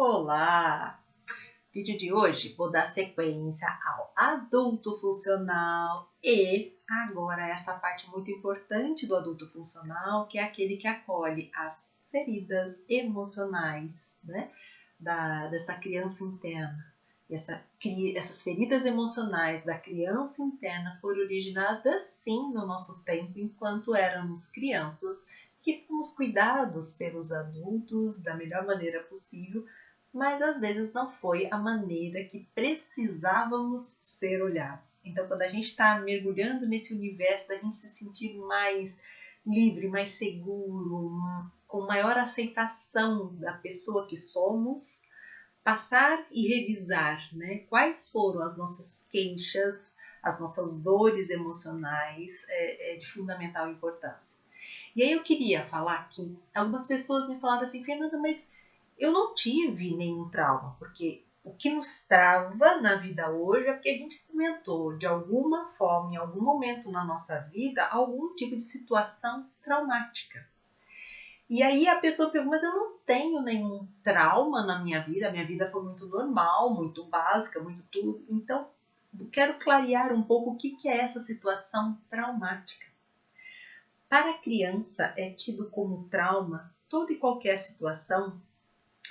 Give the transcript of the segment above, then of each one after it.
Olá! No vídeo de hoje vou dar sequência ao adulto funcional e agora essa parte muito importante do adulto funcional, que é aquele que acolhe as feridas emocionais, né, dessa criança interna. E essas feridas emocionais da criança interna foram originadas sim no nosso tempo enquanto éramos crianças, que fomos cuidados pelos adultos da melhor maneira possível, mas às vezes não foi a maneira que precisávamos ser olhados. Então, quando a gente está mergulhando nesse universo, da gente se sentir mais livre, mais seguro, com maior aceitação da pessoa que somos, passar e revisar, né, quais foram as nossas queixas, as nossas dores emocionais, é de fundamental importância. E aí eu queria falar aqui, algumas pessoas me falaram assim, Fernanda, mas eu não tive nenhum trauma, porque o que nos trava na vida hoje é porque a gente experimentou de alguma forma, em algum momento na nossa vida, algum tipo de situação traumática. E aí a pessoa pergunta, mas eu não tenho nenhum trauma na minha vida, a minha vida foi muito normal, muito básica, muito tudo. Então, eu quero clarear um pouco o que é essa situação traumática. Para a criança é tido como trauma toda e qualquer situação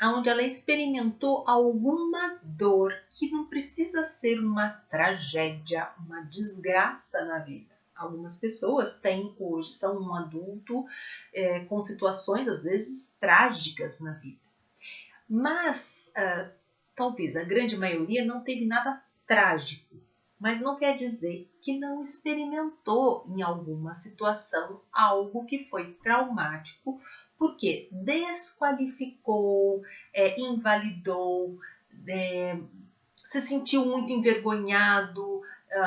onde ela experimentou alguma dor que não precisa ser uma tragédia, uma desgraça na vida. Algumas pessoas têm hoje, são um adulto com situações às vezes trágicas na vida. Mas talvez a grande maioria não teve nada trágico. Mas não quer dizer que não experimentou em alguma situação algo que foi traumático, porque desqualificou, invalidou, se sentiu muito envergonhado,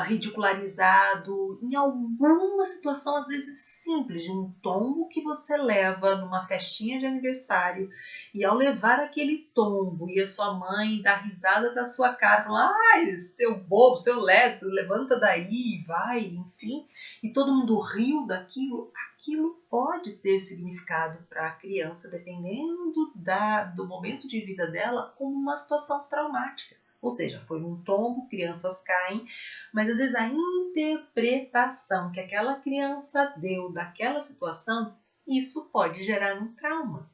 ridicularizado, em alguma situação às vezes simples, de um tombo que você leva numa festinha de aniversário, e ao levar aquele tombo e a sua mãe dá risada da sua cara, fala, ai, seu bobo, seu ledo, levanta daí, vai, enfim, e todo mundo riu daquilo, aquilo pode ter significado para a criança, dependendo do momento de vida dela, como uma situação traumática. Ou seja, foi um tombo, crianças caem, mas às vezes a interpretação que aquela criança deu daquela situação, isso pode gerar um trauma.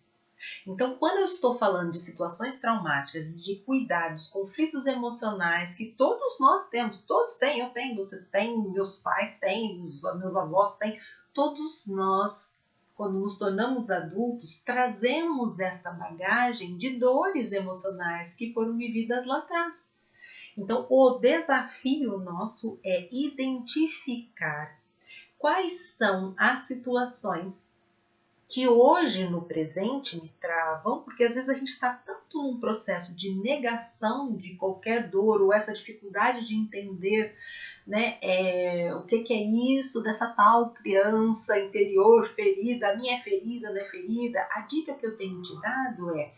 Então, quando eu estou falando de situações traumáticas, de cuidados, conflitos emocionais que todos nós temos, todos têm, eu tenho, você tem, meus pais têm, meus avós têm, todos nós, quando nos tornamos adultos, trazemos esta bagagem de dores emocionais que foram vividas lá atrás. Então, o desafio nosso é identificar quais são as situações que hoje no presente me travam, porque às vezes a gente está tanto num processo de negação de qualquer dor ou essa dificuldade de entender, né, o que é isso dessa tal criança interior ferida, a minha é ferida, não é ferida. A dica que eu tenho te dado é,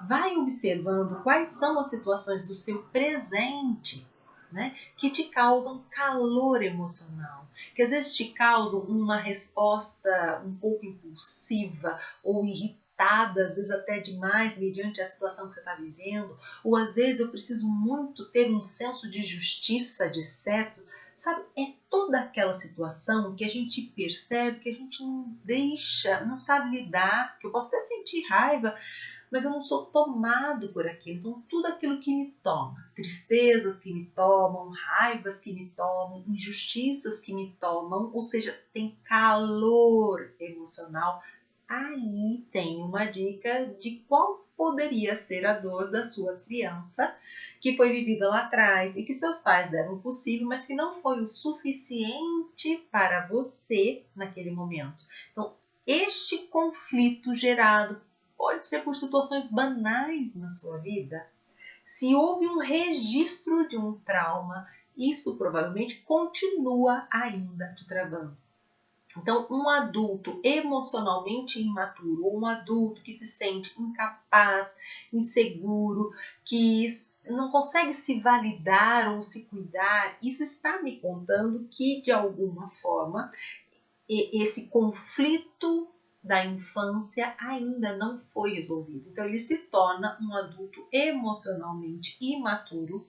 vai observando quais são as situações do seu presente, né, que te causam calor emocional, que às vezes te causam uma resposta um pouco impulsiva ou irritada, às vezes até demais, mediante a situação que você está vivendo, ou às vezes eu preciso muito ter um senso de justiça, de certo, sabe? É toda aquela situação que a gente percebe, que a gente não deixa, não sabe lidar, que eu posso até sentir raiva, mas eu não sou tomado por aquilo. Então, tudo aquilo que me toma, tristezas que me tomam, raivas que me tomam, injustiças que me tomam, ou seja, tem calor emocional, aí tem uma dica de qual poderia ser a dor da sua criança, que foi vivida lá atrás e que seus pais deram o possível, mas que não foi o suficiente para você naquele momento. Então, este conflito gerado pode ser por situações banais na sua vida. Se houve um registro de um trauma, isso provavelmente continua ainda te travando. Então, um adulto emocionalmente imaturo, ou um adulto que se sente incapaz, inseguro, que não consegue se validar ou se cuidar, isso está me contando que, de alguma forma, esse conflito da infância ainda não foi resolvido. Então, ele se torna um adulto emocionalmente imaturo,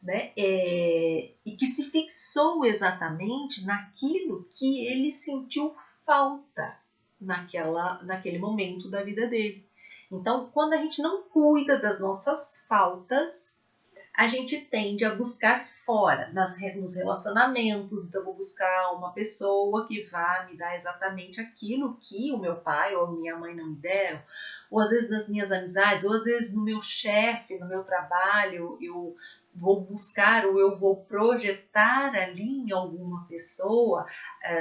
né? E que se fixou exatamente naquilo que ele sentiu falta naquele momento da vida dele. Então, quando a gente não cuida das nossas faltas, a gente tende a buscar fora, nos relacionamentos. Então, eu vou buscar uma pessoa que vá me dar exatamente aquilo que o meu pai ou minha mãe não me deram, ou às vezes nas minhas amizades, ou às vezes no meu chefe, no meu trabalho, eu vou buscar ou eu vou projetar ali em alguma pessoa,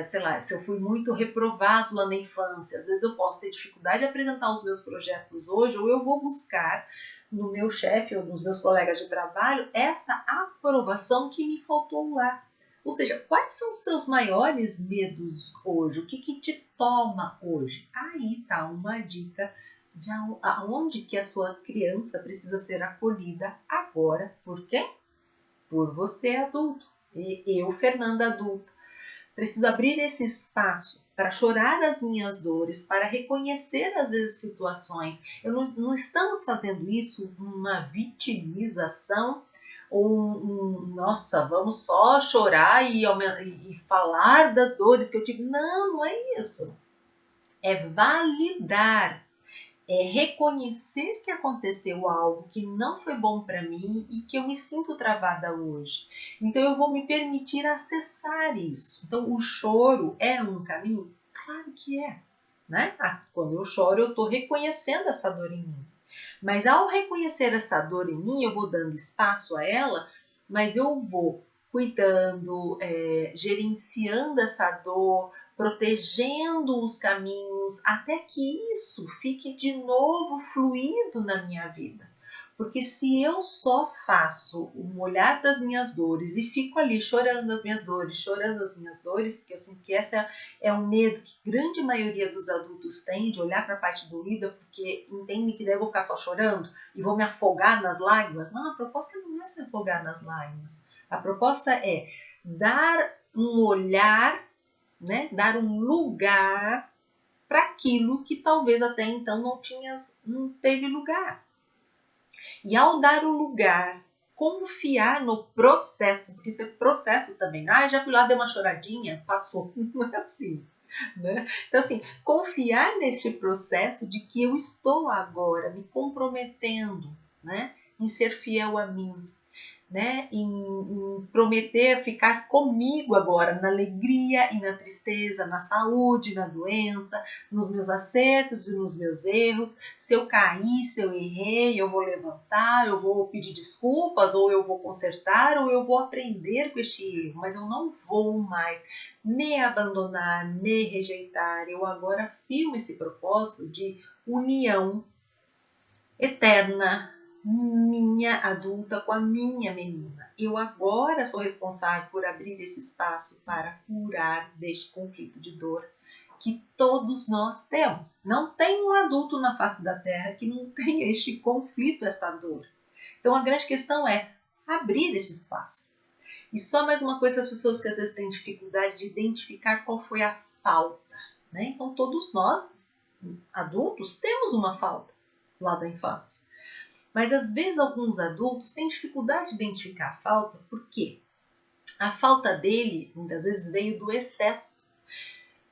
sei lá, se eu fui muito reprovado lá na infância, às vezes eu posso ter dificuldade de apresentar os meus projetos hoje, ou eu vou buscar no meu chefe ou nos meus colegas de trabalho essa aprovação que me faltou lá. Ou seja, quais são os seus maiores medos hoje? O que te toma hoje? Aí está uma dica de aonde que a sua criança precisa ser acolhida agora. Por quê? Por você adulto. E eu, Fernanda, adulta, preciso abrir esse espaço para chorar as minhas dores, para reconhecer às vezes situações. Não estamos fazendo isso uma vitimização ou nossa, vamos só chorar e falar das dores que eu tive. Não, não é isso. É validar, é reconhecer que aconteceu algo que não foi bom para mim e que eu me sinto travada hoje. Então eu vou me permitir acessar isso. Então o choro é um caminho? Claro que é, né? Quando eu choro eu estou reconhecendo essa dor em mim. Mas ao reconhecer essa dor em mim, eu vou dando espaço a ela, mas eu vou cuidando, gerenciando essa dor, protegendo os caminhos, até que isso fique de novo fluido na minha vida. Porque se eu só faço um olhar para as minhas dores e fico ali chorando as minhas dores, porque eu sinto que essa é um medo que a grande maioria dos adultos tem, de olhar para a parte doída, porque entendem que daí eu vou ficar só chorando e vou me afogar nas lágrimas. Não, a proposta não é se afogar nas lágrimas. A proposta é dar um olhar, né? Dar um lugar para aquilo que talvez até então não teve lugar. E ao dar o lugar, confiar no processo, porque isso é processo também. Já fui lá, dei uma choradinha, passou. Não é assim, né? Então, assim, confiar neste processo de que eu estou agora me comprometendo, né, em ser fiel a mim, né, em prometer ficar comigo agora na alegria e na tristeza, na saúde, na doença, nos meus acertos e nos meus erros. Se eu cair, se eu errei, eu vou levantar, eu vou pedir desculpas, ou eu vou consertar, ou eu vou aprender com este erro, mas eu não vou mais me abandonar, me rejeitar. Eu agora firmo esse propósito de união eterna, minha adulta com a minha menina. Eu agora sou responsável por abrir esse espaço para curar deste conflito de dor que todos nós temos. Não tem um adulto na face da Terra que não tenha este conflito, esta dor. Então a grande questão é abrir esse espaço. E só mais uma coisa, as pessoas que às vezes têm dificuldade de identificar qual foi a falta, né? Então todos nós, adultos, temos uma falta lá da infância. Mas às vezes alguns adultos têm dificuldade de identificar a falta, por quê? A falta dele muitas vezes veio do excesso.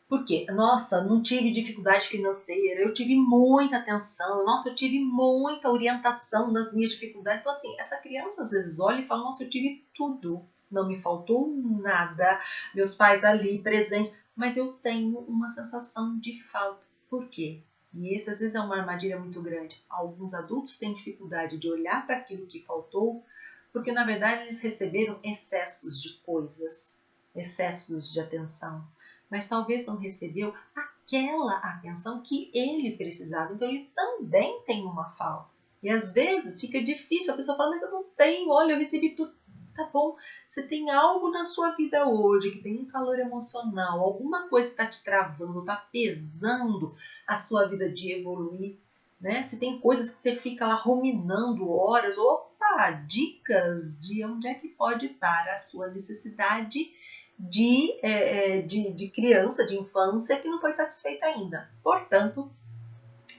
Por quê? Nossa, não tive dificuldade financeira, eu tive muita atenção, nossa, eu tive muita orientação nas minhas dificuldades. Então, assim, essa criança às vezes olha e fala, nossa, eu tive tudo, não me faltou nada, meus pais ali presentes, mas eu tenho uma sensação de falta. Por quê? E esse às vezes é uma armadilha muito grande. Alguns adultos têm dificuldade de olhar para aquilo que faltou, porque na verdade eles receberam excessos de coisas, excessos de atenção, mas talvez não recebeu aquela atenção que ele precisava. Então ele também tem uma falta. E às vezes fica difícil, a pessoa fala, mas eu não tenho, olha, eu recebi tudo. Tá bom, você tem algo na sua vida hoje que tem um calor emocional, alguma coisa está te travando, está pesando a sua vida de evoluir, né? Se tem coisas que você fica lá ruminando horas, opa, dicas de onde é que pode estar a sua necessidade de criança, de infância, que não foi satisfeita ainda. Portanto,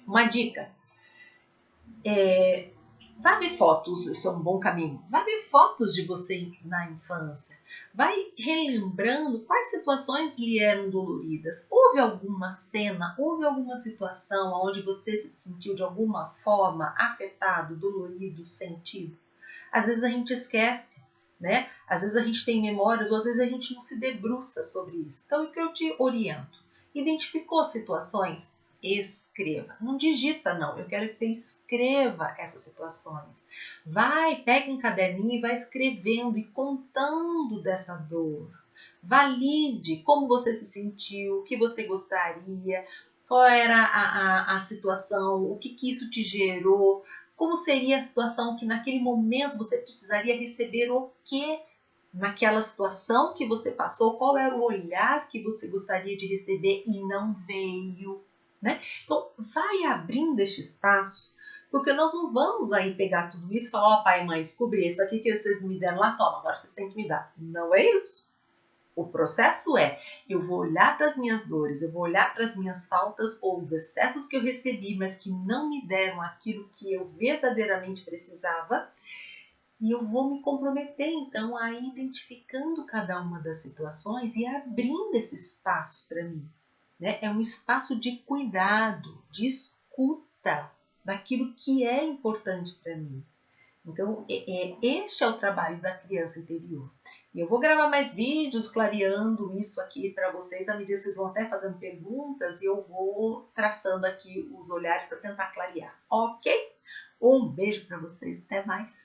uma dica, vá ver fotos, isso é um bom caminho. Vá ver fotos de você na infância. Vai relembrando quais situações lhe eram doloridas. Houve alguma cena, houve alguma situação onde você se sentiu de alguma forma afetado, dolorido, sentido? Às vezes a gente esquece, né? Às vezes a gente tem memórias, ou às vezes a gente não se debruça sobre isso. Então, o que eu te oriento? Identificou situações? Escreva. Não digita, não. Eu quero que você escreva essas situações. Vai, pega um caderninho e vai escrevendo e contando dessa dor. Valide como você se sentiu, o que você gostaria, qual era a situação, o que isso te gerou, como seria a situação que naquele momento você precisaria receber o quê? Naquela situação que você passou, qual era o olhar que você gostaria de receber e não veio, né? Então, vai abrindo este espaço, porque nós não vamos aí pegar tudo isso e falar, ó, pai e mãe, descobri isso aqui que vocês me deram lá, toma, agora vocês têm que me dar. Não é isso. O processo é, eu vou olhar para as minhas dores, eu vou olhar para as minhas faltas ou os excessos que eu recebi, mas que não me deram aquilo que eu verdadeiramente precisava, e eu vou me comprometer, então, a ir identificando cada uma das situações e abrindo esse espaço para mim, né? É um espaço de cuidado, de escuta daquilo que é importante para mim. Então, este é o trabalho da criança interior. E eu vou gravar mais vídeos clareando isso aqui para vocês, à medida que vocês vão até fazendo perguntas, e eu vou traçando aqui os olhares para tentar clarear, ok? Um beijo para vocês, até mais!